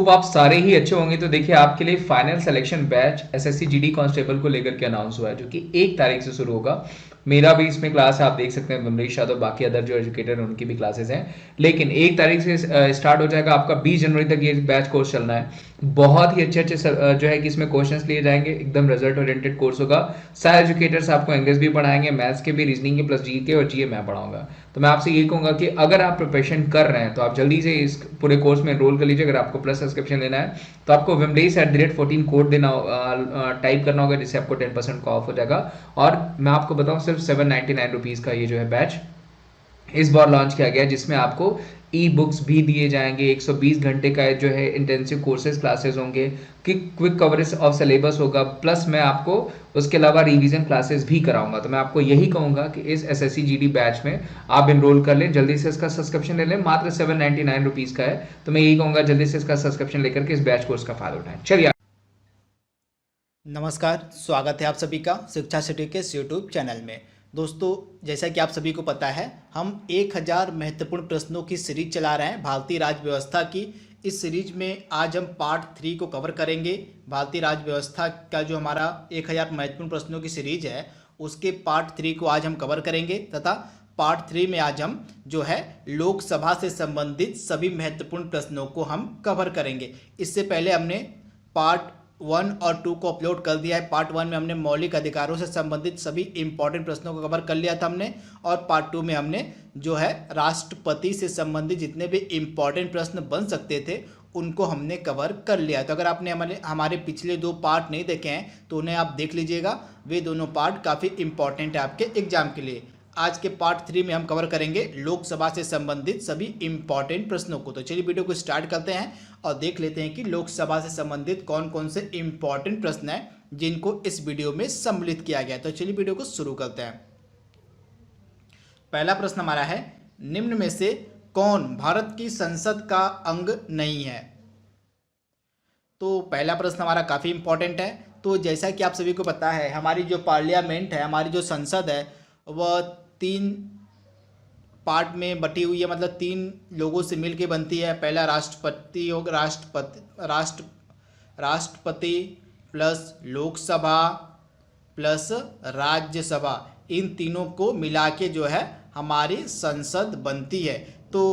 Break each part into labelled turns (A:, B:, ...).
A: Hope आप सारे ही अच्छे होंगे। तो देखिए आपके लिए final selection batch SSC GD constable को लेकर के अनाउंस हुआ है, जो कि 1 तारीख से शुरू होगा। मेरा भी इसमें क्लास है, आप देख सकते हैं विमलेश यादव, बाकी अदर जो एजुकेटर हैं उनकी भी क्लासेस हैं। लेकिन 1 तारीख से स्टार्ट हो जाएगा आपका, 20 जनवरी तक ये बैच कोर्स चलना है। बहुत ही अच्छे अच्छे जो है कि इसमें क्वेश्चंस लिए जाएंगे, एकदम रिजल्ट ओरिएंटेड कोर्स होगा। सारे एजुकेटर्स आपको इंग्लिश भी पढ़ाएंगे, मैथ्स के भी, रीजनिंग के प्लस जी के और जीए मैं पढ़ाऊंगा। तो मैं आपसे यही कहूंगा कि अगर आप प्रिपरेशन कर रहे हैं तो आप जल्दी से इस पूरे कोर्स में एनरोल कर लीजिए। अगर आपको प्लस सब्सक्रिप्शन लेना है तो आपको विमलेश@14 कोड देना, टाइप करना होगा, जिससे आपको 10% का ऑफ हो जाएगा। और मैं आपको बताऊं, सिर्फ 799 रुपीज़ का ये जो है बैच इस बार लॉन्च किया गया है, जिसमें आपको ई बुक्स भी दिए जाएंगे, 120 घंटे का जो है इंटेंसिव कोर्सेज क्लासेस होंगे, क्विक कवरेज ऑफ सिलेबस होगा, प्लस मैं आपको उसके अलावा रिवीजन क्लासेस भी कराऊंगा। तो मैं आपको यही कहूंगा कि इस एसएससी जीडी बैच में आप इनरोल कर लें, जल्दी से इसका सब्सक्रिप्शन ले लें, मात्र 799 रुपीज़ का है। तो मैं यही कहूंगा जल्दी से इसका सब्सक्रिप्शन लेकर के इस बैच कोर्स का फायदा उठाएं। चलिए।
B: नमस्कार, स्वागत है आप सभी का शिक्षा सिटी के यूट्यूब चैनल में। दोस्तों, जैसा कि आप सभी को पता है, हम 1000 महत्वपूर्ण प्रश्नों की सीरीज चला रहे हैं भारतीय राज्य व्यवस्था की। इस सीरीज में आज हम पार्ट 3 को कवर करेंगे। भारतीय राज्य व्यवस्था का जो हमारा 1000 महत्वपूर्ण प्रश्नों की सीरीज है, उसके पार्ट 3 को आज हम कवर करेंगे, तथा पार्ट 3 में आज हम जो है लोकसभा से संबंधित सभी महत्वपूर्ण प्रश्नों को हम कवर करेंगे। इससे पहले हमने पार्ट 1 और 2 को अपलोड कर दिया है। पार्ट 1 में हमने मौलिक अधिकारों से संबंधित सभी इंपॉर्टेंट प्रश्नों को कवर कर लिया था हमने, और पार्ट 2 में हमने जो है राष्ट्रपति से संबंधित जितने भी इंपॉर्टेंट प्रश्न बन सकते थे उनको हमने कवर कर लिया। तो अगर आपने हमारे पिछले 2 पार्ट नहीं देखे हैं तो उन्हें आप देख लीजिएगा, वे दोनों पार्ट काफ़ी इंपॉर्टेंट है आपके एग्जाम के लिए। आज के पार्ट 3 में हम कवर करेंगे लोकसभा से संबंधित सभी इंपॉर्टेंट प्रश्नों को। तो चलिए वीडियो को स्टार्ट करते हैं और देख लेते हैं कि लोकसभा से संबंधित कौन कौन से इंपॉर्टेंट प्रश्न हैं जिनको इस वीडियो में सम्मिलित किया गया है। तो चलिए वीडियो को शुरू करते हैं। पहला प्रश्न हमारा है, निम्न में से कौन भारत की संसद का अंग नहीं है? तो पहला प्रश्न हमारा काफ़ी इंपॉर्टेंट है। तो जैसा कि आप सभी को पता है, हमारी जो पार्लियामेंट है, हमारी जो संसद है, वह 3 पार्ट में बटी हुई है, मतलब 3 लोगों से मिलके बनती है। पहला राष्ट्रपति होगा, राष्ट्रपति प्लस लोकसभा प्लस राज्यसभा, इन तीनों को मिला के जो है हमारी संसद बनती है। तो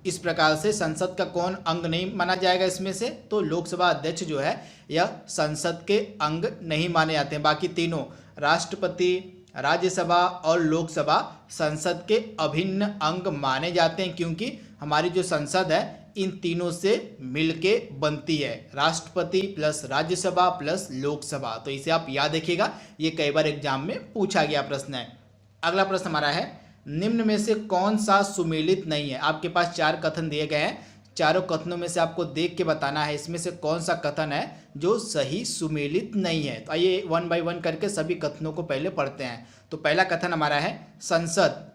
B: इस प्रकार से संसद का कौन अंग नहीं माना जाएगा इसमें से? तो लोकसभा अध्यक्ष जो है यह संसद के अंग नहीं माने जाते हैं। बाकी तीनों, राष्ट्रपति, राज्यसभा और लोकसभा, संसद के अभिन्न अंग माने जाते हैं, क्योंकि हमारी जो संसद है इन तीनों से मिलके बनती है, राष्ट्रपति प्लस राज्यसभा प्लस लोकसभा। तो इसे आप याद रखिएगा, ये कई बार एग्जाम में पूछा गया प्रश्न है। अगला प्रश्न हमारा है, निम्न में से कौन सा सुमेलित नहीं है? आपके पास 4 कथन दिए गए हैं, चारों कथनों में से आपको देख के बताना है इसमें से कौन सा कथन है जो सही सुमेलित नहीं है। तो आइए 1 बाय 1 करके सभी कथनों को पहले पढ़ते हैं। तो पहला कथन हमारा है, संसद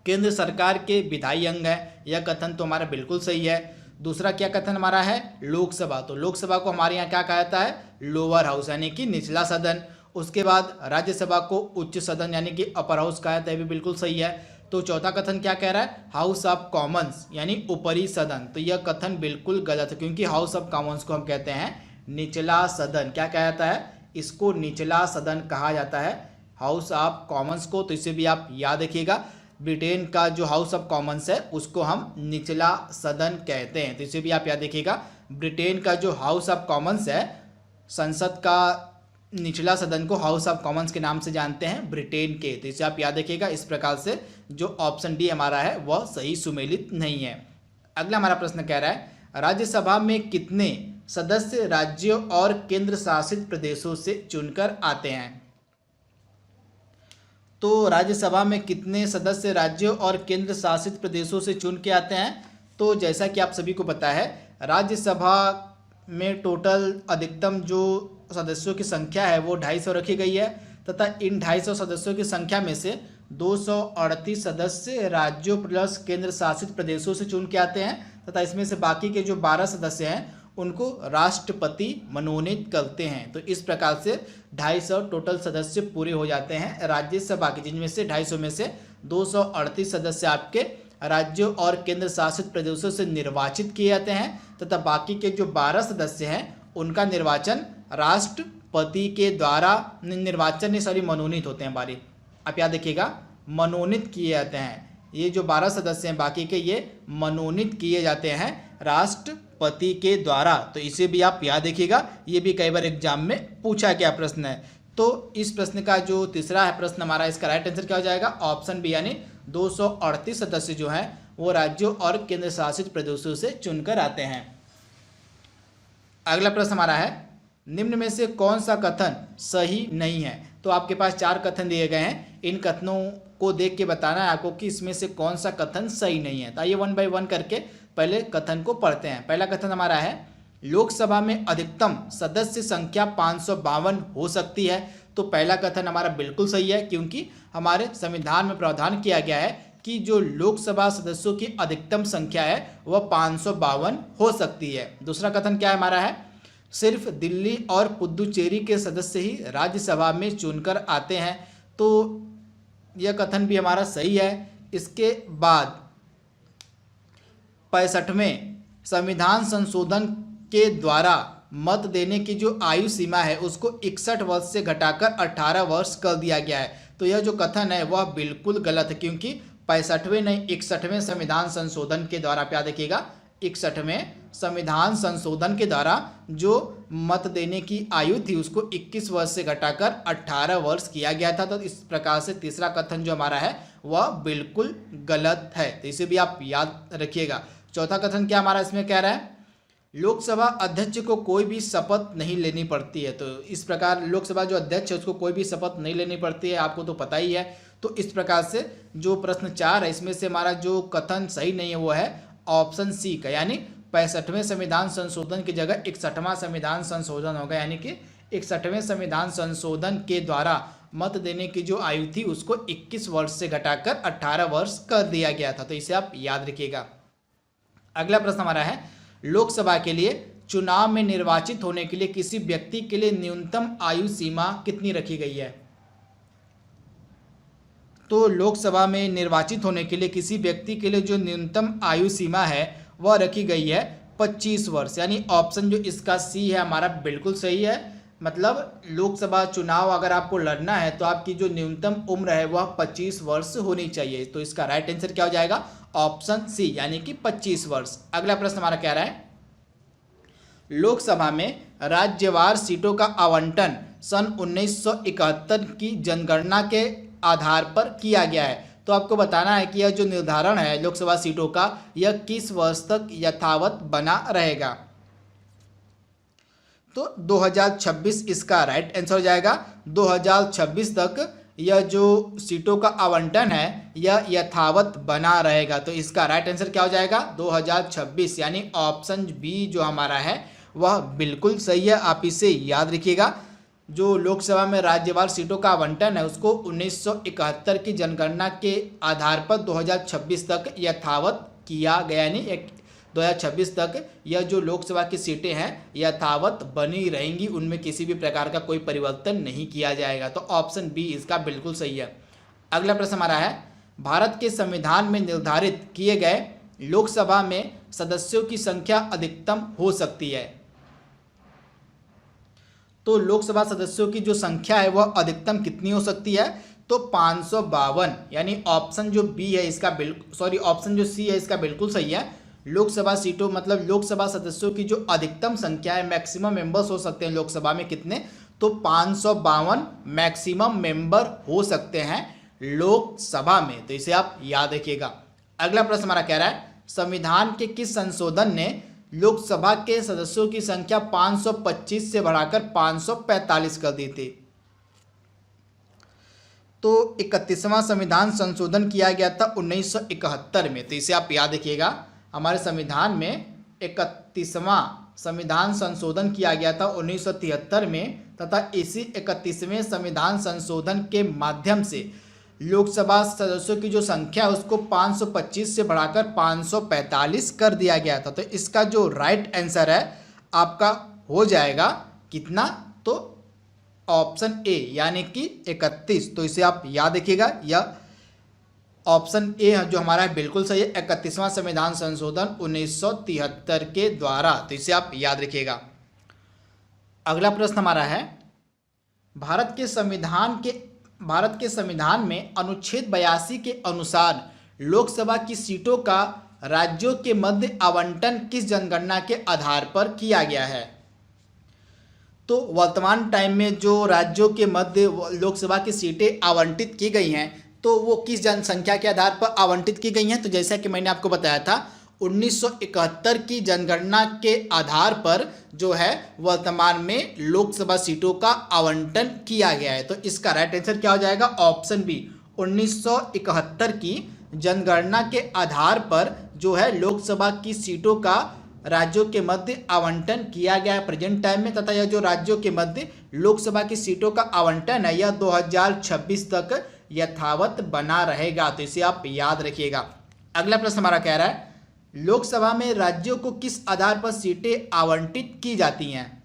B: केंद्र सरकार के विधायी अंग है। यह कथन तो हमारा बिल्कुल सही है। दूसरा क्या कथन हमारा है, लोकसभा। तो लोकसभा को हमारे यहाँ क्या कहा जाता है? लोअर हाउस, यानी कि निचला सदन। उसके बाद राज्यसभा को उच्च सदन यानी कि अपर हाउस कहा जाता है, भी बिल्कुल सही है। तो चौथा कथन क्या कह रहा है, हाउस ऑफ कॉमन्स यानी ऊपरी सदन। तो यह कथन बिल्कुल गलत है, क्योंकि हाउस ऑफ कॉमन्स को हम कहते हैं निचला सदन। क्या कहा जाता है? इसको निचला सदन कहा जाता है, हाउस ऑफ कॉमन्स को। तो इसे भी आप याद रखिएगा, ब्रिटेन का जो हाउस ऑफ कॉमन्स है उसको हम निचला सदन कहते हैं। तो इसे भी आप याद रखिएगा, ब्रिटेन का जो हाउस ऑफ कॉमन्स है, संसद का निचला सदन को हाउस ऑफ कॉमन्स के नाम से जानते हैं ब्रिटेन के। तो इसे आप याद रखिएगा। इस प्रकार से जो ऑप्शन डी हमारा है वह सही सुमेलित नहीं है। अगला हमारा प्रश्न कह रहा है, राज्यसभा में कितने सदस्य राज्यों और केंद्र शासित प्रदेशों से चुनकर आते हैं? तो राज्यसभा में कितने सदस्य राज्यों और केंद्र शासित प्रदेशों से चुन के आते हैं? तो जैसा कि आप सभी को पता है, राज्यसभा में टोटल अधिकतम जो सदस्यों की संख्या है वो 250 रखी गई है, तथा इन 250 सदस्यों की संख्या में से 238 सदस्य राज्यों प्लस केंद्र शासित प्रदेशों से चुन के आते हैं, तथा इसमें से बाकी के जो 12 सदस्य हैं उनको राष्ट्रपति मनोनीत करते हैं। तो इस प्रकार से 250 टोटल सदस्य पूरे हो जाते हैं राज्यसभा के, जिनमें से 250 में से 238 सदस्य आपके राज्यों और केंद्र शासित प्रदेशों से निर्वाचित किए जाते हैं तथा बाकी के जो 12 सदस्य हैं उनका निर्वाचन राष्ट्रपति के द्वारा मनोनीत होते हैं। बारी आप याद देखिएगा, मनोनीत किए जाते हैं। ये जो 12 सदस्य हैं बाकी के, ये मनोनीत किए जाते हैं राष्ट्रपति के द्वारा। तो इसे भी आप याद रखिएगा, ये भी कई बार एग्जाम में पूछा गया प्रश्न है। तो इस प्रश्न का जो तीसरा है प्रश्न हमारा, इसका राइट आंसर क्या हो जाएगा? ऑप्शन बी, यानी 238 सदस्य जो हैं वो राज्यों और केंद्र शासित प्रदेशों से चुनकर आते हैं। अगला प्रश्न हमारा है, निम्न में से कौन सा कथन सही नहीं है? तो आपके पास 4 कथन दिए गए हैं, इन कथनों को देख के बताना है आपको कि इसमें से कौन सा कथन सही नहीं है। तो आइए 1 बाय 1 करके पहले कथन को पढ़ते हैं। पहला कथन हमारा है, लोकसभा में अधिकतम सदस्य संख्या 552 हो सकती है। तो पहला कथन हमारा बिल्कुल सही है, क्योंकि हमारे संविधान में प्रावधान किया गया है कि जो लोकसभा सदस्यों की अधिकतम संख्या है वह 552 हो सकती है। दूसरा कथन क्या है हमारा है, सिर्फ दिल्ली और पुदुचेरी के सदस्य ही राज्यसभा में चुनकर आते हैं। तो यह कथन भी हमारा सही है। इसके बाद 65वें संविधान संशोधन के द्वारा मत देने की जो आयु सीमा है उसको 61 वर्ष से घटाकर 18 वर्ष कर दिया गया है। तो यह जो कथन है वह बिल्कुल गलत है, क्योंकि 65वें नहीं 61वें संविधान संशोधन के द्वारा, आप याद रखिएगा, 61वें संविधान संशोधन के द्वारा जो मत देने की आयु थी उसको 21 वर्ष से घटाकर 18 वर्ष किया गया था। तो इस प्रकार से तीसरा कथन जो हमारा है वह बिल्कुल गलत है, तो इसे भी आप याद रखिएगा। चौथा कथन क्या हमारा इसमें कह रहा है, लोकसभा अध्यक्ष को कोई भी शपथ नहीं लेनी पड़ती है। तो इस प्रकार लोकसभा जो अध्यक्ष है उसको कोई भी शपथ नहीं लेनी पड़ती है, आपको तो पता ही है। तो इस प्रकार से जो प्रश्न 4 है इसमें से हमारा जो कथन सही नहीं है वो है ऑप्शन सी का, यानी 65वें संविधान संशोधन की जगह 61वां संविधान संशोधन होगा, यानी कि 61वें संविधान संशोधन के द्वारा मत देने की जो आयु थी उसको 21 वर्ष से घटाकर 18 वर्ष कर दिया गया था। तो इसे आप याद रखिएगा। अगला प्रश्न हमारा है, लोकसभा के लिए चुनाव में निर्वाचित होने के लिए किसी व्यक्ति के लिए न्यूनतम आयु सीमा कितनी रखी गई है? तो लोकसभा में निर्वाचित होने के लिए किसी व्यक्ति के लिए जो न्यूनतम आयु सीमा है वह रखी गई है 25 वर्ष, यानी ऑप्शन जो इसका सी है हमारा बिल्कुल सही है। मतलब लोकसभा चुनाव अगर आपको लड़ना है तो आपकी जो न्यूनतम उम्र है वह 25 वर्ष होनी चाहिए। तो इसका राइट आंसर क्या हो जाएगा? ऑप्शन सी, यानी कि 25 वर्ष। अगला प्रश्न हमारा कह रहा है, लोकसभा में राज्यवार सीटों का आवंटन सन 1971 की जनगणना के आधार पर किया गया है। तो आपको बताना है कि यह जो निर्धारण है लोकसभा सीटों का यह किस वर्ष तक यथावत बना रहेगा। तो 2026 इसका राइट आंसर हो जाएगा। 2026 तक यह जो सीटों का आवंटन है यह यथावत बना रहेगा। तो इसका राइट आंसर क्या हो जाएगा? 2026, यानी ऑप्शन बी जो हमारा है वह बिल्कुल सही है। आप इसे याद रखिएगा। जो लोकसभा में राज्यवार सीटों का आवंटन है उसको 1971 की जनगणना के आधार पर 2026 तक यथावत किया गया, यानी 2026 तक यह जो लोकसभा की सीटें हैं यथावत बनी रहेंगी, उनमें किसी भी प्रकार का कोई परिवर्तन नहीं किया जाएगा। तो ऑप्शन बी इसका बिल्कुल सही है। अगला प्रश्न हमारा है, भारत के संविधान में निर्धारित किए गए लोकसभा में सदस्यों की संख्या अधिकतम हो सकती है। तो लोकसभा सदस्यों की जो संख्या है वह अधिकतम कितनी हो सकती है? तो 552, यानी ऑप्शन जो बी है इसका ऑप्शन जो सी है इसका बिल्कुल सही है। लोकसभा सीटों मतलब लोकसभा सदस्यों की जो अधिकतम संख्या है, मैक्सिमम मेंबर्स हो सकते हैं लोकसभा में कितने? तो 552 मैक्सिमम मेंबर हो सकते हैं लोकसभा में। तो इसे आप याद रखिएगा। अगला प्रश्न हमारा कह रहा है, संविधान के किस संशोधन ने लोकसभा के सदस्यों की संख्या 525 से बढ़ाकर 545 कर दी थी? तो 31वां संविधान संशोधन किया गया था 1971 में। तो इसे आप याद रखिएगा। हमारे संविधान में 31वां संविधान संशोधन किया गया था 1973 में, तथा इसी 31वें संविधान संशोधन के माध्यम से लोकसभा सदस्यों की जो संख्या है उसको 525 से बढ़ाकर 545 कर दिया गया था। तो इसका जो राइट आंसर है आपका हो जाएगा कितना? तो ऑप्शन ए, यानी कि 31। तो इसे आप याद रखिएगा। यह ऑप्शन ए जो हमारा है बिल्कुल सही है, 31वां संविधान संशोधन 1973 के द्वारा। तो इसे आप याद रखिएगा। अगला प्रश्न हमारा है, भारत के संविधान में अनुच्छेद 82 के अनुसार लोकसभा की सीटों का राज्यों के मध्य आवंटन किस जनगणना के आधार पर किया गया है? तो वर्तमान टाइम में जो राज्यों के मध्य लोकसभा की सीटें आवंटित की गई हैं, तो वो किस जनसंख्या के आधार पर आवंटित की गई हैं? तो जैसा कि मैंने आपको बताया था, 1971 की जनगणना के आधार पर जो है वर्तमान में लोकसभा सीटों का आवंटन किया गया है। तो इसका राइट आंसर क्या हो जाएगा? ऑप्शन बी, 1971 की जनगणना के आधार पर जो है लोकसभा की सीटों का राज्यों के मध्य आवंटन किया गया है प्रेजेंट टाइम में, तथा यह जो राज्यों के मध्य लोकसभा की सीटों का आवंटन है यह 2026 तक यथावत बना रहेगा। तो इसे आप याद रखिएगा। अगला प्रश्न हमारा कह रहा है, लोकसभा में राज्यों को किस आधार पर सीटें आवंटित की जाती हैं?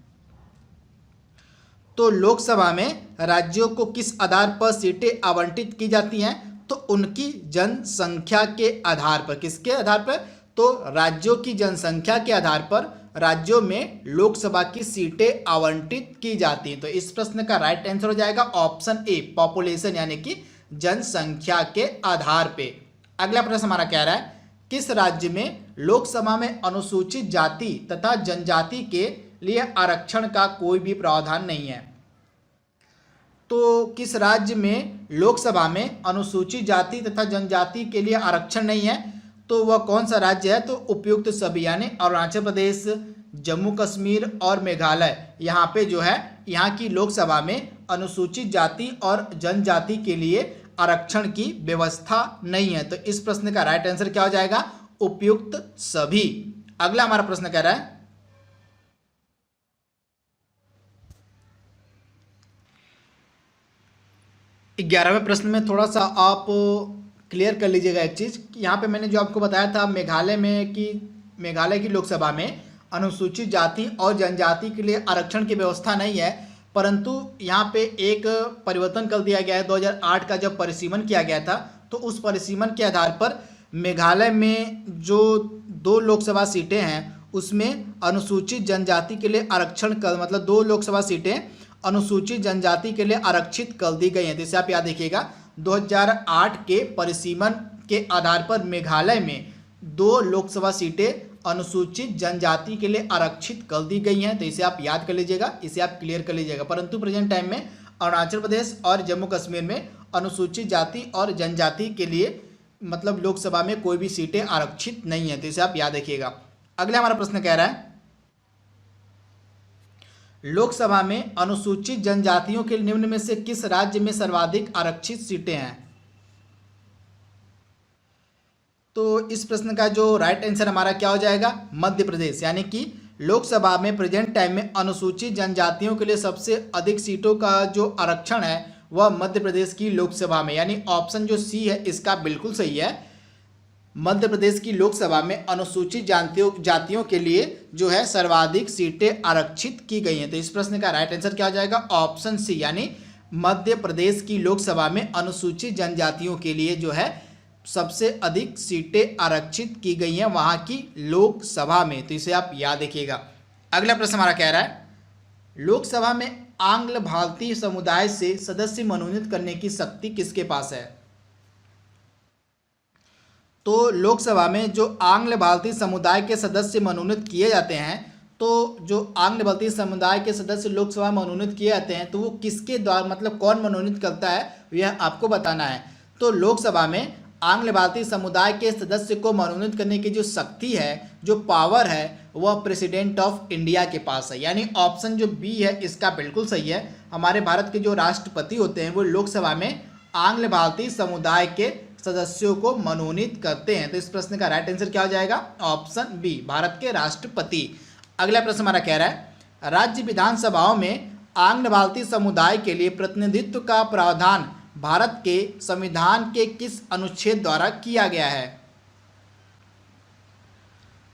B: तो लोकसभा में राज्यों को किस आधार पर सीटें आवंटित की जाती हैं? तो उनकी जनसंख्या के आधार पर। किसके आधार पर? तो राज्यों की जनसंख्या के आधार पर राज्यों में लोकसभा की सीटें आवंटित की जाती हैं। तो इस प्रश्न का राइट आंसर हो जाएगा ऑप्शन ए, पॉपुलेशन, यानी कि जनसंख्या के आधार पे। अगला प्रश्न हमारा कह रहा है, किस राज्य में लोकसभा में अनुसूचित जाति तथा जनजाति के लिए आरक्षण का कोई भी प्रावधान नहीं है? तो किस राज्य में लोकसभा में अनुसूचित जाति तथा जनजाति के लिए आरक्षण नहीं है? तो वह कौन सा राज्य है? तो उपयुक्त सभी, यानी अरुणाचल प्रदेश, जम्मू कश्मीर और मेघालय, यहाँ पे जो है यहाँ की लोकसभा में अनुसूचित जाति और जनजाति के लिए आरक्षण की व्यवस्था नहीं है। तो इस प्रश्न का राइट आंसर क्या हो जाएगा? उपयुक्त सभी। अगला हमारा प्रश्न कह रहा है, 11वें प्रश्न में थोड़ा सा आप क्लियर कर लीजिएगा एक चीज़। यहाँ पे मैंने जो आपको बताया था मेघालय की लोकसभा में अनुसूचित जाति और जनजाति के लिए आरक्षण की व्यवस्था नहीं है, परंतु यहाँ पे एक परिवर्तन कर दिया गया है। 2008 का जब परिसीमन किया गया था, तो उस परिसीमन के आधार पर मेघालय में जो 2 लोकसभा सीटें हैं उसमें अनुसूचित जनजाति के लिए आरक्षण कर, मतलब 2 लोकसभा सीटें अनुसूचित जनजाति के लिए आरक्षित कर दी गई हैं। जैसे आप याद रखिएगा, 2008 के परिसीमन के आधार पर मेघालय में 2 लोकसभा सीटें अनुसूचित जनजाति के लिए आरक्षित कर दी गई हैं। तो इसे आप याद कर लीजिएगा, इसे आप क्लियर कर लीजिएगा। परंतु प्रेजेंट टाइम में अरुणाचल प्रदेश और जम्मू कश्मीर में अनुसूचित जाति और जनजाति के लिए मतलब लोकसभा में कोई भी सीटें आरक्षित नहीं है। तो इसे आप याद रखिएगा। अगला हमारा प्रश्न कह रहा है, लोकसभा में अनुसूचित जनजातियों के निम्न में से किस राज्य में सर्वाधिक आरक्षित सीटें हैं? तो इस प्रश्न का जो राइट आंसर हमारा क्या हो जाएगा? मध्य प्रदेश, यानी कि लोकसभा में प्रेजेंट टाइम में अनुसूचित जनजातियों के लिए सबसे अधिक सीटों का जो आरक्षण है वह मध्य प्रदेश की लोकसभा में, यानी ऑप्शन जो सी है इसका बिल्कुल सही है। मध्य प्रदेश की लोकसभा में अनुसूचित जातियों के लिए जो है सर्वाधिक सीटें आरक्षित की गई हैं। तो इस प्रश्न का राइट आंसर क्या हो जाएगा? ऑप्शन सी, यानी मध्य प्रदेश की लोकसभा में अनुसूचित जनजातियों के लिए जो है सबसे अधिक सीटें आरक्षित की गई हैं वहाँ की लोकसभा में। तो इसे आप याद रखिएगा। अगला प्रश्न हमारा कह रहा है, लोकसभा में आंग्ल भारतीय समुदाय से सदस्य मनोनीत करने की शक्ति किसके पास है? तो लोकसभा में जो आंग्ल भारतीय समुदाय के सदस्य मनोनीत किए जाते हैं, तो जो आंग्ल भारतीय समुदाय के सदस्य लोकसभा में मनोनीत किए जाते हैं, तो वो किसके द्वारा, मतलब कौन मनोनीत करता है, यह आपको बताना है। तो लोकसभा में आंग्ल भारतीय समुदाय के सदस्य को मनोनीत करने की जो शक्ति है, जो पावर है, वह प्रेसिडेंट ऑफ इंडिया के पास है, यानी ऑप्शन जो बी है इसका बिल्कुल सही है। हमारे भारत के जो राष्ट्रपति होते हैं वो लोकसभा में आंग्ल भारतीय समुदाय के सदस्यों को मनोनीत करते हैं। तो इस प्रश्न का राइट आंसर क्या हो जाएगा? ऑप्शन बी, भारत के राष्ट्रपति। अगला प्रश्न हमारा कह रहा है, राज्य विधानसभाओं में आंग्ल भारतीय समुदाय के लिए प्रतिनिधित्व का प्रावधान भारत के संविधान के किस अनुच्छेद द्वारा किया गया है?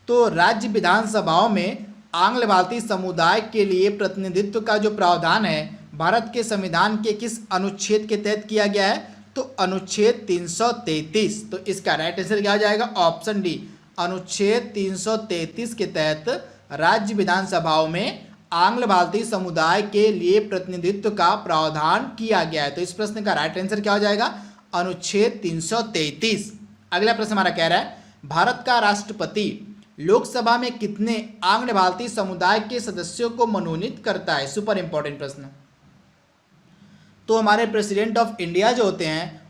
B: तो राज्य विधानसभाओं में आंग्ल भारतीय समुदाय के लिए प्रतिनिधित्व का जो प्रावधान है भारत के संविधान के किस अनुच्छेद के तहत किया गया है? तो अनुच्छेद 333, तो इसका राइट आंसर क्या हो जाएगा? Option D. अनुच्छेद 333 के तहत राज्य विधानसभाओं में आंग्ल भारतीय समुदाय के लिए प्रतिनिधित्व का प्रावधान किया गया है। तो इस प्रश्न का राइट आंसर क्या हो जाएगा? अनुच्छेद 333। अगला प्रश्न हमारा कह रहा है, भारत का राष्ट्रपति लोकसभा में कितने आंग्ल भारतीय समुदाय के सदस्यों को मनोनीत करता है? सुपर इंपॉर्टेंट प्रश्न। तो हमारे प्रेसिडेंट ऑफ इंडिया जो होते हैं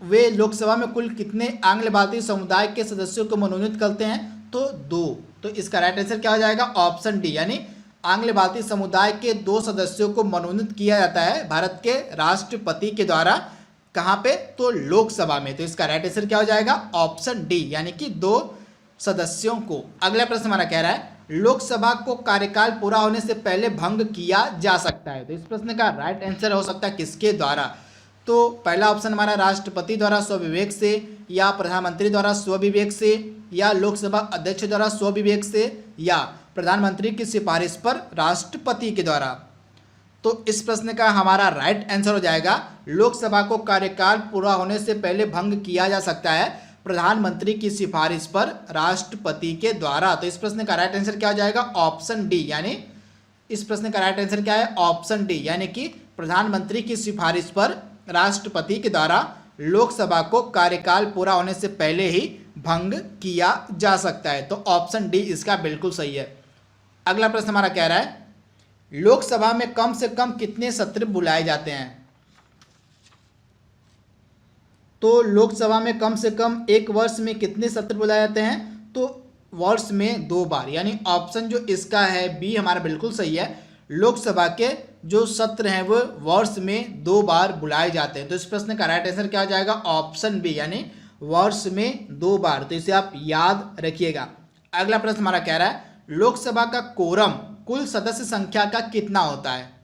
B: वे लोकसभा में कुल कितने आंग्ल भारतीय समुदाय के सदस्यों को मनोनीत करते हैं? तो 2। तो इसका राइट आंसर क्या हो जाएगा? ऑप्शन डी, यानी आंग्ल भारतीय समुदाय के 2 सदस्यों को मनोनीत किया जाता है भारत के राष्ट्रपति के द्वारा। कहाँ पे? तो लोकसभा में। तो इसका राइट आंसर क्या हो जाएगा? ऑप्शन डी, यानी कि 2 सदस्यों को। अगला प्रश्न हमारा कह रहा है, लोकसभा को कार्यकाल पूरा होने से पहले भंग किया जा सकता है। तो इस प्रश्न का राइट आंसर हो सकता है किसके द्वारा? तो पहला ऑप्शन हमारा राष्ट्रपति द्वारा स्वविवेक से, या प्रधानमंत्री द्वारा स्वविवेक से, या लोकसभा अध्यक्ष द्वारा स्वविवेक से, या प्रधानमंत्री की सिफारिश पर राष्ट्रपति के द्वारा। तो इस प्रश्न का हमारा राइट आंसर हो जाएगा, लोकसभा को कार्यकाल पूरा होने से पहले भंग किया जा सकता है प्रधानमंत्री की सिफारिश पर राष्ट्रपति के द्वारा। तो इस प्रश्न का राइट आंसर क्या हो जाएगा? ऑप्शन डी, यानी इस प्रश्न का राइट आंसर क्या है? ऑप्शन डी, यानी कि प्रधानमंत्री की सिफारिश पर राष्ट्रपति के द्वारा लोकसभा को कार्यकाल पूरा होने से पहले ही भंग किया जा सकता है। तो ऑप्शन डी इसका बिल्कुल सही है। अगला प्रश्न हमारा कह रहा है, लोकसभा में कम से कम कितने सत्र बुलाए जाते हैं? तो लोकसभा में कम से कम एक वर्ष में कितने सत्र बुलाए जाते हैं? तो वर्ष में 2 बार, यानी ऑप्शन जो इसका है बी हमारा बिल्कुल सही है। लोकसभा के जो सत्र हैं वो वर्ष में 2 बार बुलाए जाते हैं। तो इस प्रश्न का राइट आंसर क्या हो जाएगा? ऑप्शन बी, यानी वर्ष में 2 बार। तो इसे आप याद रखिएगा। अगला प्रश्न हमारा कह रहा है, लोकसभा का कोरम कुल सदस्य संख्या का कितना होता है?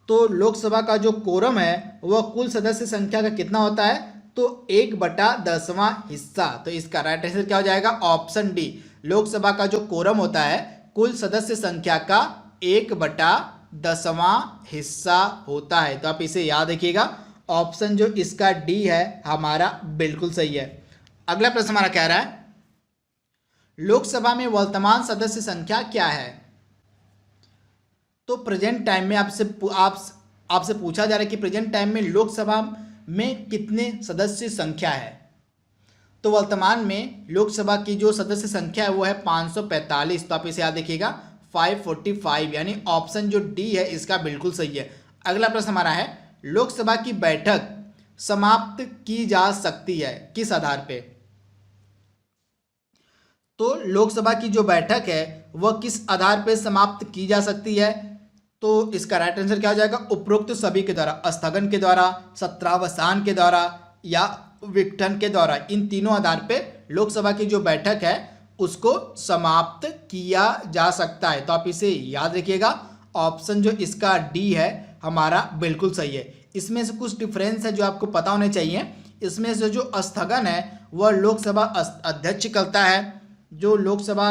B: तो लोकसभा का जो कोरम है वह कुल सदस्य संख्या का कितना होता है? तो 1/10वां हिस्सा। तो इसका राइट आंसर क्या हो जाएगा? Option D. लोकसभा का जो कोरम होता है कुल सदस्य संख्या का 1/10वां हिस्सा होता है। तो आप इसे याद रखिएगा। ऑप्शन जो इसका डी है हमारा बिल्कुल सही है। अगला प्रश्न हमारा कह रहा है, लोकसभा में वर्तमान सदस्य संख्या क्या है? तो प्रेजेंट टाइम में आपसे पूछा जा रहा है कि प्रेजेंट टाइम में लोकसभा में कितने सदस्य संख्या है? तो वर्तमान में लोकसभा की जो सदस्य संख्या है वो है 545। तो आप इसे याद देखिएगा 545, यानी ऑप्शन जो डी है इसका बिल्कुल सही है। अगला प्रश्न हमारा है, लोकसभा की बैठक समाप्त की जा सकती है किस आधार पे? तो लोकसभा की जो बैठक है वह किस आधार पे समाप्त की जा सकती है? तो इसका राइट आंसर क्या हो जाएगा? उपरोक्त सभी के द्वारा, स्थगन के द्वारा, सत्रावसान के द्वारा या विघटन के द्वारा। इन तीनों आधार पे लोकसभा की जो बैठक है उसको समाप्त किया जा सकता है। तो आप इसे याद रखिएगा। ऑप्शन जो इसका डी है हमारा बिल्कुल सही है। इसमें से कुछ डिफरेंस है जो आपको पता होने चाहिए। इसमें से जो स्थगन है वह लोकसभा अध्यक्ष करता है। जो लोकसभा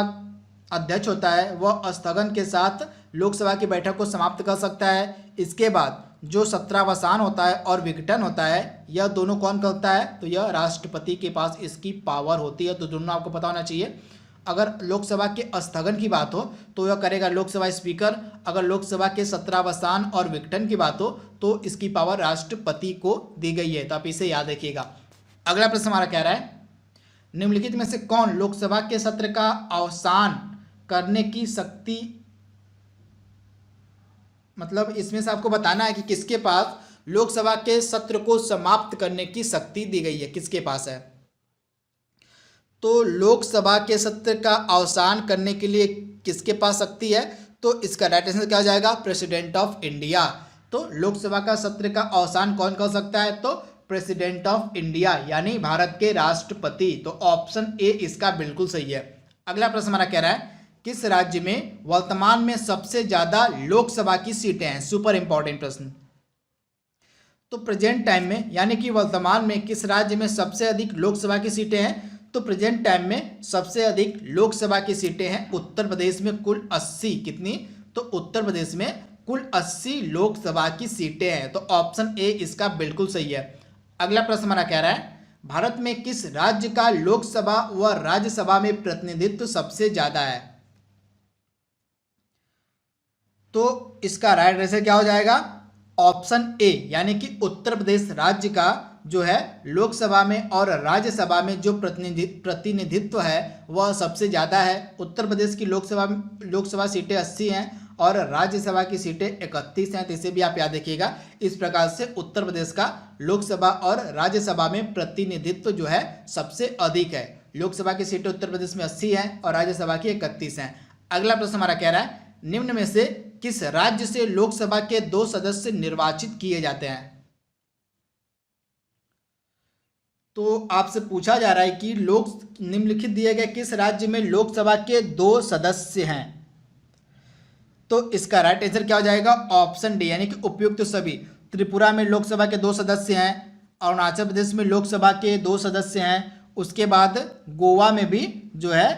B: अध्यक्ष होता है वह स्थगन के साथ लोकसभा की बैठक को समाप्त कर सकता है। इसके बाद जो सत्रावसान होता है और विघटन होता है यह दोनों कौन करता है? तो यह राष्ट्रपति के पास इसकी पावर होती है। तो दोनों आपको पता होना चाहिए। अगर लोकसभा के स्थगन की बात हो तो यह करेगा लोकसभा स्पीकर। अगर लोकसभा के सत्रावसान और विघटन की बात हो तो इसकी पावर राष्ट्रपति को दी गई है। तो आप इसे याद रखिएगा। अगला प्रश्न हमारा कह रहा है, निम्नलिखित में से कौन लोकसभा के सत्र का अवसान करने की शक्ति, मतलब इसमें से आपको बताना है कि किसके पास लोकसभा के सत्र को समाप्त करने की शक्ति दी गई है, किसके पास है? तो लोकसभा के सत्र का अवसान करने के लिए किसके पास शक्ति है? तो इसका राइट आंसर क्या हो जाएगा? President of India. तो लोकसभा का सत्र का अवसान कौन कर सकता है? तो प्रेसिडेंट ऑफ इंडिया, यानी भारत के राष्ट्रपति। तो ऑप्शन ए इसका बिल्कुल सही है। अगला प्रश्न हमारा कह रहा है, किस राज्य में वर्तमान में सबसे ज्यादा लोकसभा की सीटें हैं? सुपर इंपॉर्टेंट प्रश्न। तो प्रेजेंट टाइम में, यानी कि वर्तमान में किस राज्य में सबसे अधिक लोकसभा की सीटें हैं? तो प्रेजेंट टाइम में सबसे अधिक लोकसभा की सीटें हैं उत्तर प्रदेश में, कुल 80। कितनी? तो उत्तर प्रदेश में कुल 80 लोकसभा की सीटें हैं। तो ऑप्शन ए इसका बिल्कुल सही है। अगला प्रश्न हमारा कह रहा है भारत में किस राज्य का लोकसभा व राज्यसभा में प्रतिनिधित्व सबसे ज्यादा है? तो इसका राइट आंसर क्या हो जाएगा? ऑप्शन ए यानी कि उत्तर प्रदेश राज्य का जो है लोकसभा में और राज्यसभा में जो प्रतिनिधित्व है वह सबसे ज़्यादा है। उत्तर प्रदेश की लोकसभा सीटें 80 हैं और राज्यसभा की सीटें 31 हैं। तो इसे भी आप याद रखिएगा। इस प्रकार से उत्तर प्रदेश का लोकसभा और राज्यसभा में प्रतिनिधित्व जो है सबसे अधिक है। लोकसभा की सीटें उत्तर प्रदेश में 80 हैं और राज्यसभा की 31 हैं। अगला प्रश्न हमारा कह रहा है निम्न में से किस राज्य से लोकसभा के 2 सदस्य निर्वाचित किए जाते हैं? तो आपसे पूछा जा रहा है कि निम्नलिखित दिए गए किस राज्य में लोकसभा के 2 सदस्य हैं? तो इसका राइट आंसर क्या हो जाएगा? ऑप्शन डी यानी कि उपयुक्त सभी। त्रिपुरा में लोकसभा के 2 सदस्य हैं, अरुणाचल प्रदेश में लोकसभा के 2 सदस्य हैं, उसके बाद गोवा में भी जो है,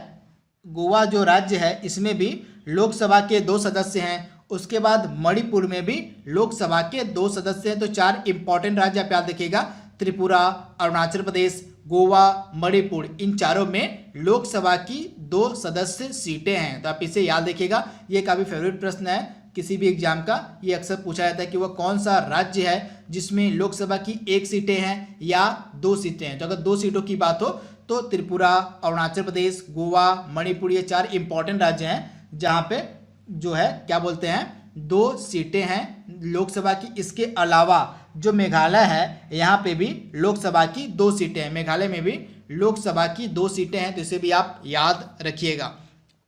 B: गोवा जो राज्य है इसमें भी लोकसभा के 2 सदस्य हैं, उसके बाद मणिपुर में भी लोकसभा के 2 सदस्य हैं। तो 4 इंपॉर्टेंट राज्य आप याद रखिएगा, त्रिपुरा, अरुणाचल प्रदेश, गोवा, मणिपुर, इन चारों में लोकसभा की 2 सदस्य सीटें हैं। तो आप इसे याद रखिएगा। ये काफ़ी फेवरेट प्रश्न है किसी भी एग्जाम का। ये अक्सर पूछा जाता है कि वह कौन सा राज्य है जिसमें लोकसभा की 1 सीटें हैं या 2 सीटें हैं। तो अगर 2 सीटों की बात हो तो त्रिपुरा, अरुणाचल प्रदेश, गोवा, मणिपुर, ये 4 इंपॉर्टेंट राज्य हैं जहाँ पे जो है क्या बोलते हैं 2 सीटें हैं लोकसभा की। इसके अलावा जो मेघालय है यहाँ पे भी लोकसभा की 2 सीटें हैं। मेघालय में भी लोकसभा की 2 सीटें हैं। तो इसे भी आप याद रखिएगा।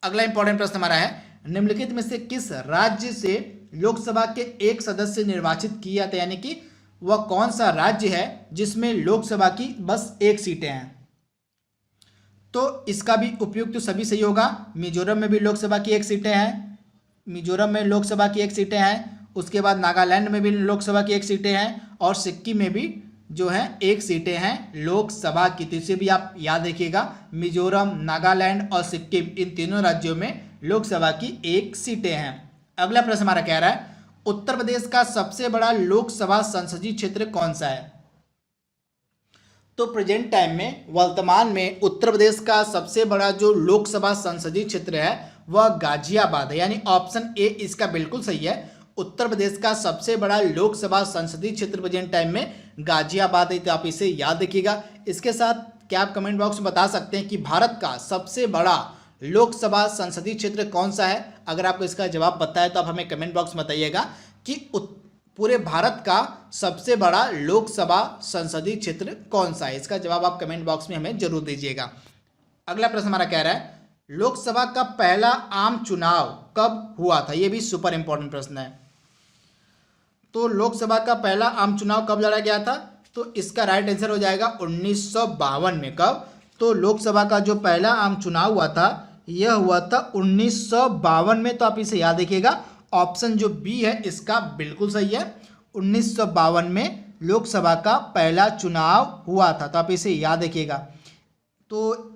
B: अगला इंपॉर्टेंट प्रश्न हमारा है निम्नलिखित में से किस राज्य से लोकसभा के 1 सदस्य निर्वाचित किया जाता है? यानी कि वह कौन सा राज्य है जिसमें लोकसभा की बस 1 सीटें हैं? तो इसका भी उपयुक्त सभी सही होगा। मिजोरम में भी लोकसभा की 1 सीटें हैं, मिजोरम में लोकसभा की 1 सीटें हैं, उसके बाद नागालैंड में भी लोकसभा की 1 सीटें हैं और सिक्किम में भी जो है 1 सीटें हैं लोकसभा की। तो इसे भी आप याद रखिएगा। मिजोरम, नागालैंड और सिक्किम, इन तीनों राज्यों में लोकसभा की 1 सीटें हैं। अगला प्रश्न हमारा कह रहा है उत्तर प्रदेश का सबसे बड़ा लोकसभा संसदीय क्षेत्र कौन सा है? तो प्रेजेंट टाइम में, वर्तमान में उत्तर प्रदेश का सबसे बड़ा जो लोकसभा संसदीय क्षेत्र है वह गाजियाबाद है। यानी ऑप्शन ए इसका बिल्कुल सही है। उत्तर प्रदेश का सबसे बड़ा लोकसभा संसदीय क्षेत्र प्रेजेंट टाइम में गाजियाबाद है। तो आप इसे याद रखिएगा। इसके साथ क्या आप कमेंट बॉक्स में बता सकते हैं कि भारत का सबसे बड़ा लोकसभा संसदीय क्षेत्र कौन सा है? अगर आपको इसका जवाब पता है तो आप हमें कमेंट बॉक्स में बताइएगा कि पूरे भारत का सबसे बड़ा लोकसभा संसदीय क्षेत्र कौन सा है। इसका जवाब आप कमेंट बॉक्स में हमें जरूर दीजिएगा। अगला प्रश्न हमारा कह रहा है लोकसभा का पहला आम चुनाव कब हुआ था? यह भी सुपर इंपॉर्टेंट प्रश्न है। तो लोकसभा का पहला आम चुनाव कब लड़ा गया था? तो इसका राइट आंसर हो जाएगा 1952 में। कब? तो लोकसभा का जो पहला आम चुनाव हुआ था यह हुआ था 1952 में। तो आप इसे याद रखिएगा। ऑप्शन जो बी है इसका बिल्कुल सही है। 1952 में लोकसभा का पहला चुनाव हुआ था। तो आप इसे याद रखिएगा। तो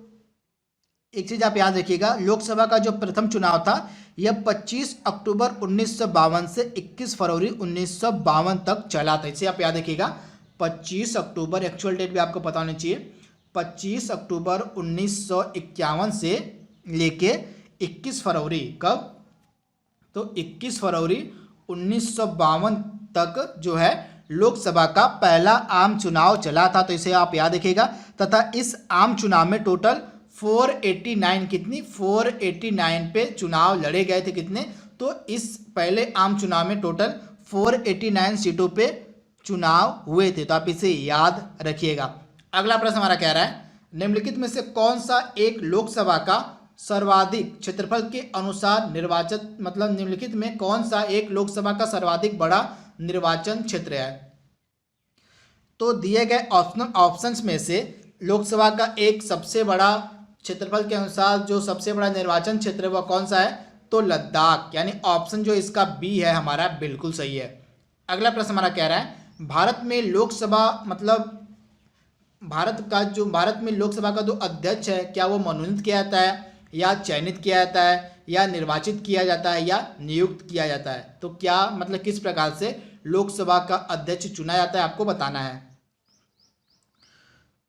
B: एक चीज़ आप याद रखिएगा, लोकसभा का जो प्रथम चुनाव था यह 25 अक्टूबर 1952 से 21 फरवरी 1952 तक चला था। इसे आप याद रखिएगा। 25 अक्टूबर, एक्चुअल डेट भी आपको पता होनी चाहिए। 25 अक्टूबर 1951 से लेके 21 फरवरी, कब? तो 21 फरवरी 1952 तक जो है लोकसभा का पहला आम चुनाव चला था। तो इसे आप याद रखिएगा। तथा इस आम चुनाव में टोटल 489 कितनी 489 पे चुनाव लड़े गए थे। कितने? तो इस पहले आम चुनाव में टोटल 489 सीटों पे चुनाव हुए थे। तो आप इसे याद रखिएगा। अगला प्रश्न हमारा कह रहा है निम्नलिखित में से कौन सा एक लोकसभा का सर्वाधिक क्षेत्रफल के अनुसार निर्वाचन, मतलब निम्नलिखित में कौन सा एक लोकसभा का सर्वाधिक बड़ा निर्वाचन क्षेत्र है? तो दिए गए ऑप्शंस में से लोकसभा का एक सबसे बड़ा क्षेत्रफल के अनुसार जो सबसे बड़ा निर्वाचन क्षेत्र है वह कौन सा है? तो लद्दाख। यानी ऑप्शन जो इसका बी है हमारा बिल्कुल सही है। अगला प्रश्न हमारा कह रहा है भारत में लोकसभा, मतलब भारत में लोकसभा का जो अध्यक्ष है क्या वो मनोनीत किया जाता है या चयनित किया जाता है या निर्वाचित किया जाता है या नियुक्त किया जाता है। तो क्या मतलब किस प्रकार से लोकसभा का अध्यक्ष चुना जाता है आपको बताना है।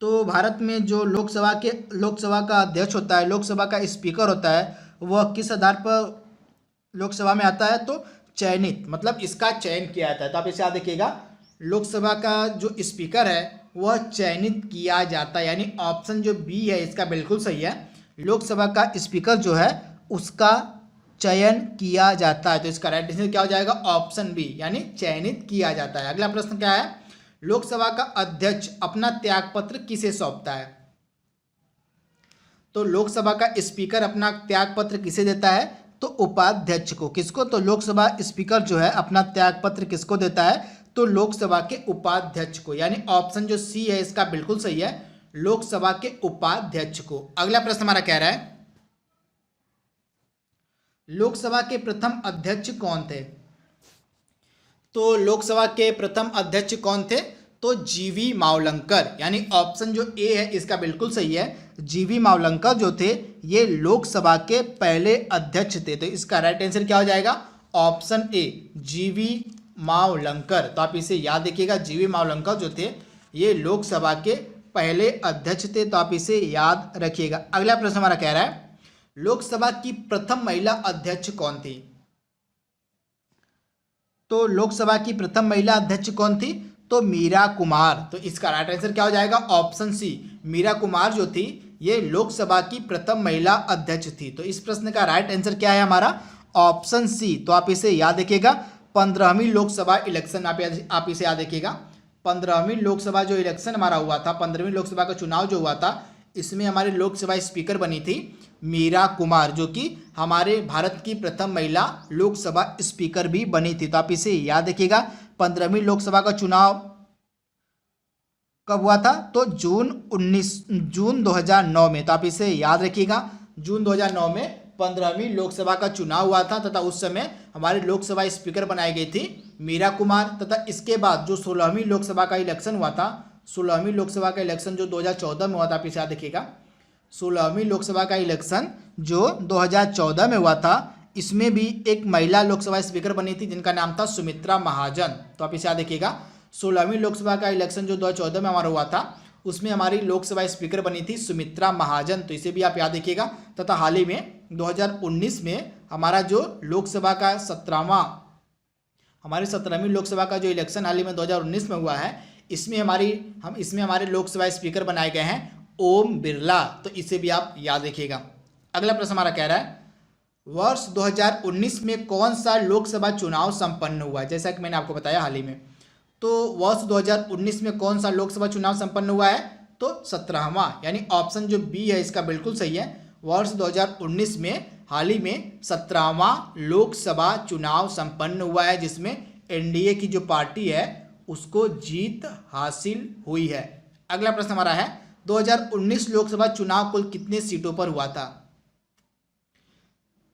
B: तो भारत में जो लोकसभा का अध्यक्ष होता है, लोकसभा का स्पीकर होता है, वह किस आधार पर लोकसभा में आता है, तो चयनित, मतलब इसका चयन किया जाता है। तो आप इसे याद रखिएगा, लोकसभा का जो स्पीकर है वह चयनित किया जाता है, यानी ऑप्शन जो बी है इसका बिल्कुल सही है। लोकसभा का स्पीकर जो है उसका चयन किया जाता है। तो इसका राइट आंसर क्या हो जाएगा, ऑप्शन बी, यानी चयनित किया जाता है। अगला प्रश्न क्या है, लोकसभा का अध्यक्ष अपना त्यागपत्र किसे सौंपता है। तो लोकसभा का स्पीकर अपना त्यागपत्र किसे देता है, तो उपाध्यक्ष को। किसको, तो लोकसभा स्पीकर जो है अपना त्यागपत्र किसको देता है, तो लोकसभा के उपाध्यक्ष को, यानी ऑप्शन जो सी है इसका बिल्कुल सही है, लोकसभा के उपाध्यक्ष को। अगला प्रश्न हमारा कह रहा है, लोकसभा के प्रथम अध्यक्ष कौन थे। तो लोकसभा के प्रथम अध्यक्ष कौन थे, तो जीवी मावलंकर, यानी ऑप्शन जो ए है इसका बिल्कुल सही है। जीवी मावलंकर जो थे ये लोकसभा के पहले अध्यक्ष थे। तो इसका राइट आंसर क्या हो जाएगा, ऑप्शन ए, जीवी मावलंकर। तो आप इसे याद रखिएगा, जीवी मावलंकर जो थे ये लोकसभा के पहले अध्यक्ष थे। तो आप इसे याद रखिएगा। अगला प्रश्न हमारा कह रहा है, लोकसभा की प्रथम महिला अध्यक्ष कौन थी। तो लोकसभा की प्रथम महिला अध्यक्ष कौन थी, तो मीरा कुमार। तो इसका राइट आंसर क्या हो जाएगा, ऑप्शन सी, मीरा कुमार जो थी ये लोकसभा की प्रथम महिला अध्यक्ष थी। तो इस प्रश्न का राइट आंसर क्या है हमारा, ऑप्शन सी। तो आप इसे याद रखिएगा, 15वीं लोकसभा इलेक्शन, आप इसे याद रखिएगा, 15वीं लोकसभा जो इलेक्शन हमारा हुआ था, 15वीं लोकसभा का चुनाव जो हुआ था, इसमें हमारे लोकसभा स्पीकर बनी थी मीरा कुमार, जो कि हमारे भारत की प्रथम महिला लोकसभा स्पीकर भी बनी थी। तो आप इसे याद रखिएगा, 15वीं लोकसभा का चुनाव कब हुआ था, तो जून 2009 में। तो आप इसे याद रखिएगा, जून 2009 में 15वीं लोकसभा का चुनाव हुआ था, तथा उस समय हमारे लोकसभा स्पीकर बनाई गई थी मीरा कुमार। तथा इसके बाद जो 16वीं लोकसभा का इलेक्शन हुआ था, 16वीं लोकसभा का इलेक्शन जो 2014 में हुआ था, आप इसे याद रखिएगा, 16वीं लोकसभा का इलेक्शन जो 2014 में हुआ था, इसमें भी एक महिला लोकसभा स्पीकर बनी थी जिनका नाम था सुमित्रा महाजन। तो आप इसे याद रखिएगा, 16वीं लोकसभा का इलेक्शन जो 2014 में हमारा हुआ था, उसमें हमारी लोकसभा स्पीकर बनी थी सुमित्रा महाजन। तो इसे भी आप याद रखिएगा। तथा हाल ही में 2019 में हमारा जो लोकसभा का 17वीं लोकसभा का जो इलेक्शन हाल ही में 2019 में हुआ है, इसमें हमारे लोकसभा स्पीकर बनाए गए हैं ओम बिरला। तो इसे भी आप याद रखिएगा। अगला प्रश्न हमारा कह रहा है, वर्ष 2019 में कौन सा लोकसभा चुनाव संपन्न हुआ। जैसा कि मैंने आपको बताया हाल ही में, तो वर्ष 2019 में कौन सा लोकसभा चुनाव संपन्न हुआ है, तो 17वां, यानी ऑप्शन जो बी है इसका बिल्कुल सही है। वर्ष 2019 में हाल ही में 17वां लोकसभा चुनाव संपन्न हुआ है, जिसमें एनडीए की जो पार्टी है उसको जीत हासिल हुई है। अगला प्रश्न हमारा है, 2019 लोकसभा चुनाव कुल कितने सीटों पर हुआ था।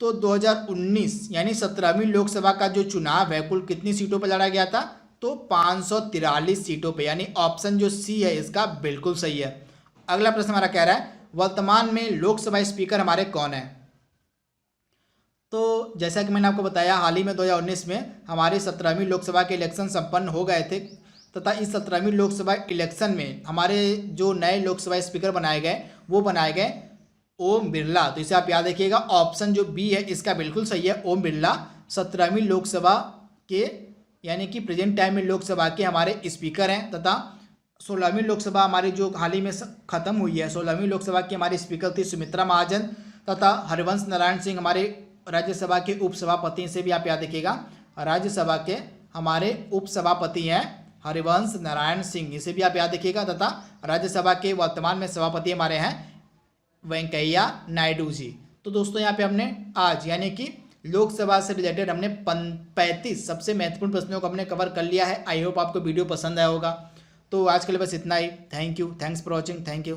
B: तो 2019 यानी 17वीं लोकसभा का जो चुनाव है कुल कितनी सीटों पर लड़ा गया था, तो 543 सीटों पे, यानी ऑप्शन जो सी है इसका बिल्कुल सही है। अगला प्रश्न हमारा कह रहा है, वर्तमान में लोकसभा स्पीकर हमारे कौन है। तो जैसा कि मैंने आपको बताया, हाल ही में 2019 में हमारे 17वीं लोकसभा के इलेक्शन संपन्न हो गए थे, तथा इस 17वीं लोकसभा इलेक्शन में हमारे जो नए लोकसभा स्पीकर बनाए गए वो बनाए गए ओम बिरला। तो इसे आप याद रखिएगा, ऑप्शन जो बी है इसका बिल्कुल सही है, ओम बिरला 17वीं लोकसभा के, यानी कि प्रेजेंट टाइम में लोकसभा के हमारे स्पीकर हैं। तथा 16वीं लोकसभा हमारी जो हाल ही में ख़त्म हुई है, 16वीं लोकसभा की हमारी स्पीकर थी सुमित्रा महाजन, तथा हरिवंश नारायण सिंह हमारे राज्यसभा के उपसभापति, से भी आप याद रखिएगा, राज्यसभा के हमारे उपसभापति हैं हरिवंश नारायण सिंह, इसे भी आप याद रखिएगा। तथा राज्यसभा के वर्तमान में सभापति हमारे हैं वेंकैया नायडू जी। तो दोस्तों यहाँ पे हमने आज यानी कि लोकसभा से रिलेटेड हमने 35 सबसे महत्वपूर्ण प्रश्नों को हमने कवर कर लिया है। आई होप आपको वीडियो पसंद आया होगा। तो आज के लिए बस इतना ही। Thank you, thanks for watching, thank you.